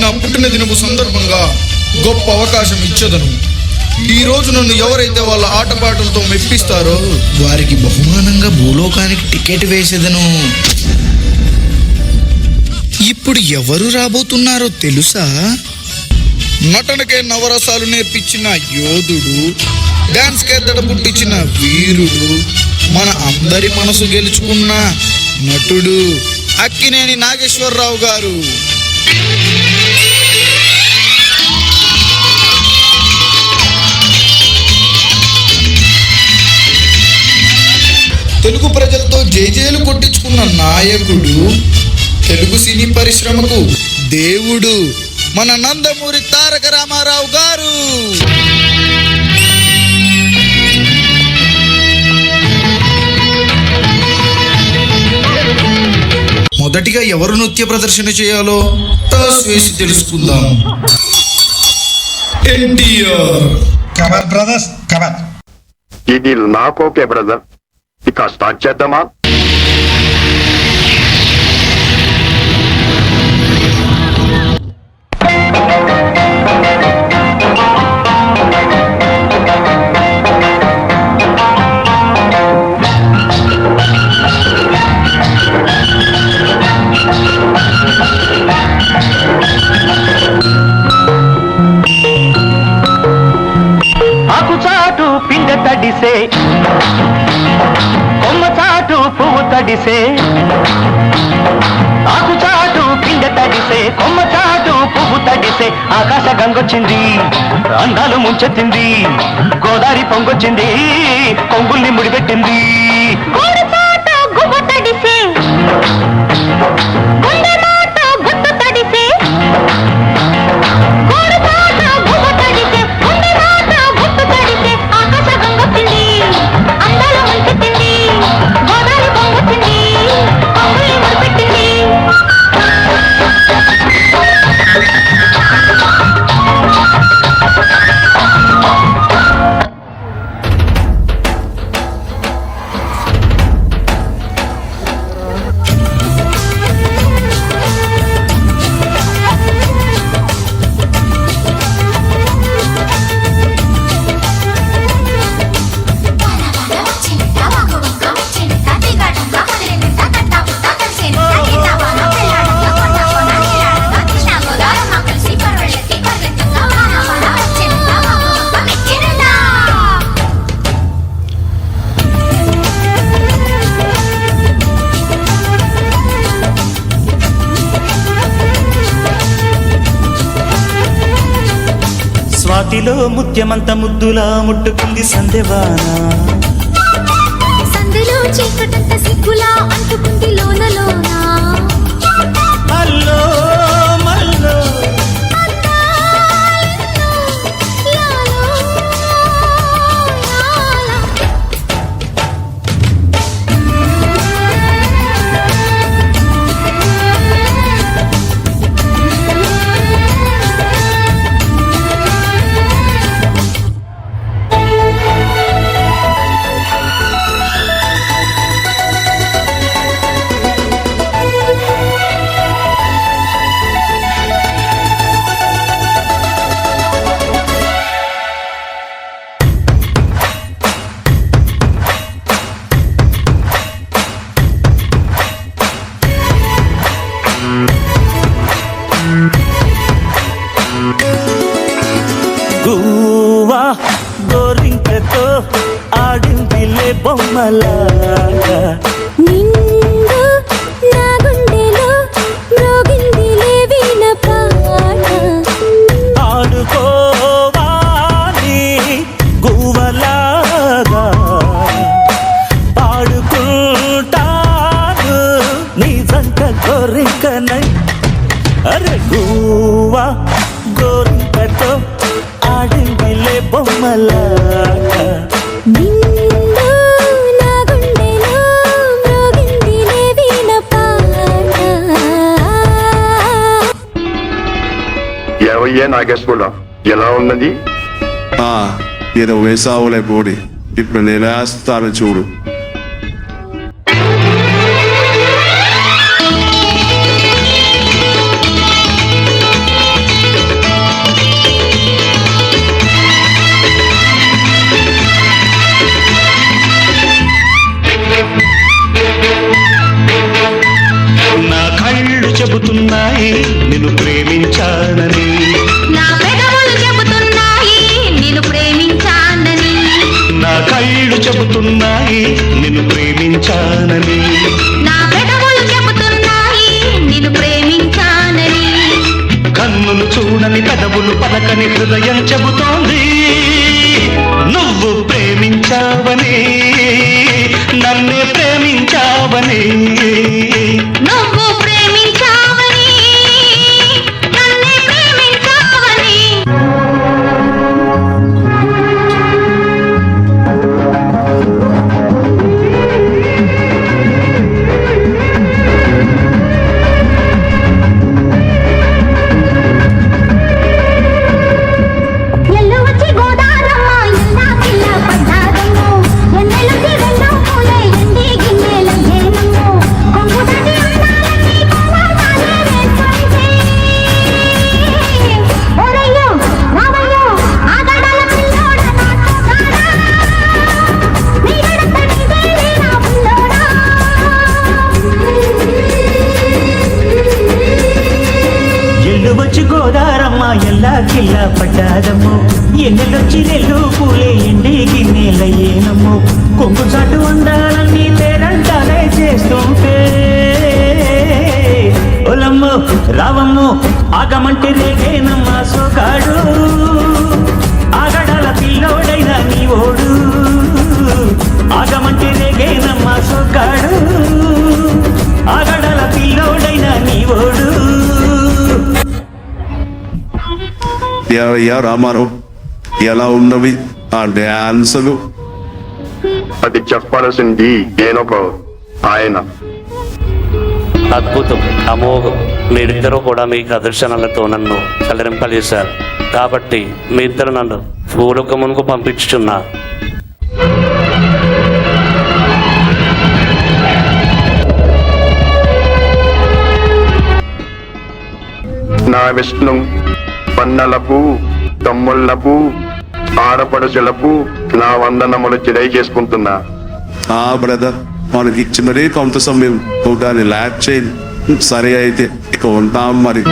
నా పుట్టినదినపు సందర్భంగా గొప్ప అవకాశం ఇచ్చేదను. ఈ రోజు నన్ను ఎవరైతే వాళ్ళ ఆటపాటలతో మెప్పిస్తారో వారికి బహుమానంగా భూలోకానికి టికెట్ వేసేదను. ఇప్పుడు ఎవరు రాబోతున్నారో తెలుసా? నటనకే నవరసాలు నేర్పించిన యోధుడు, డాన్స్ కే దడ పుట్టించిన వీరుడు, మన అందరి మనసు గెలుచుకున్న నటుడు అక్కినేని నాగేశ్వరరావు గారు. తెలుగు ప్రజలతో జేజేలు కొట్టించుకున్న నాయకుడు, తెలుగు సినీ పరిశ్రమకు దేవుడు మన నందమూరి తారక రామారావు గారు. మొదటిగా ఎవరు నృత్య ప్రదర్శన చేయాలో టాస్ వేసి తెలుసుకుందాం. ఎన్టీఆర్. కబర్ బ్రదర్స్ కబర్. ఇది నాకోకే బ్రదర్, ఇక స్టార్ట్ చేద్దామా? ఆకుచాటు పిండ తడిసే, కొమ్మ చాటు పువ్వు తడిసే, ఆకుచాటు పిండ తడిసే, కొమ్మ చాటు పువ్వు తడిసే, ఆకాశ గంగొచ్చింది, అందాలు ముంచెత్తింది, గోదావరి పొంగొచ్చింది, కొంగుల్ని ముడిపెట్టింది. స్వాతిలో ముత్యమంత ముద్దులా ముట్టుకుంది సందెవాన, సందులో చీకటంత సిగ్గులా అంటుకుంది లోన లోన. అల్లో మల్లో గువ్వా గోరింకతో ఆడిందిలే బొమ్మలాగా, నిండు నా గుండెలో మ్రోగిందిలే వీణ పాట. ఆడుకోవాలి గువ్వలాగా, ఆడుకుంటాను నీ జంట గోరింకనై. అరే గువ్వా గోరింకతో ఆడిందిలే బొమ్మలాగా, నిండు నా గుండెలో మ్రోగిందిలే వీణ పాట. ఏవయ్యే నాగేశ్వరరావు, ఎలా ఉన్నది? ఏదో వేసావులే బోడి, ఇప్పుడు నేనేస్తాను చూడు. కన్నులు చూడని పెదవులు పలకని హృదయం చెబుతోంది నువ్వు ప్రేమించావని నన్నే ప్రేమించావని నువ్వు ప్రేమించావని నన్నే ప్రేమించావని ఎల్లు వచ్చి గోదారమ్మ ఎల్లా కిల్ల పడ్డాదమ్ము ఎన్నెలుకి వెళ్ళు పూలే ఎండి గిన్నెల జేనమ్ము కొంగు దాటి అందాలన్నీ కోవాలే వేసుకుంటే ఓరయ్యో రావయ్యో ఆగడాల పిల్లోడ నాటోడా నీ గడత నీదేలే నా పిల్లోడా ఎల్లు వచ్చి గోదారమ్మ ఎల్లా కిల్ల పడ్డాదమ్మో ఎన్నెలొచ్చి నెల్లు పూలే ఎండి గిన్నెలయ్యేనమ్మో కొంగు చాటు అందాలన్నీ పేరంటాలే చేస్తుంటే ఒలమ్మో రావమ్మో ఆగమంటే రేగేనమ్మా సోగాడు ఆగడాల పిల్లోడైనా నీ ఓడు ఆగమంటే రేగేనమ్మా సోగాడు ఆగడాల పిల్లోడైనా నీ ఓడు ఏవయ్యా రామారావు ఎలా ఉన్నవి ఆ డ్యాన్సులు? అది చెప్పాల్సింది నేనొక ఆయన. అద్భుతం, అమోఘం. మీరిద్దరూ కూడా మీ ప్రదర్శనలతో నన్ను కలరింపజేశారు కాబట్టి మీ ఇద్దరు నన్ను భూలోకమునకు పంపించుచున్నారు. నా విష్ణు పన్నలకు తమ్ముళ్లకు ఆడపడుచులకు నా వందనములు తెలియజేసుకుంటున్నా. బ్రదర్ మనకి ఇచ్చినదే కొంత సమయం దాన్ని ల్యాక్ చేయండి. సరే అయితే ఇక ఉంటాం మరి.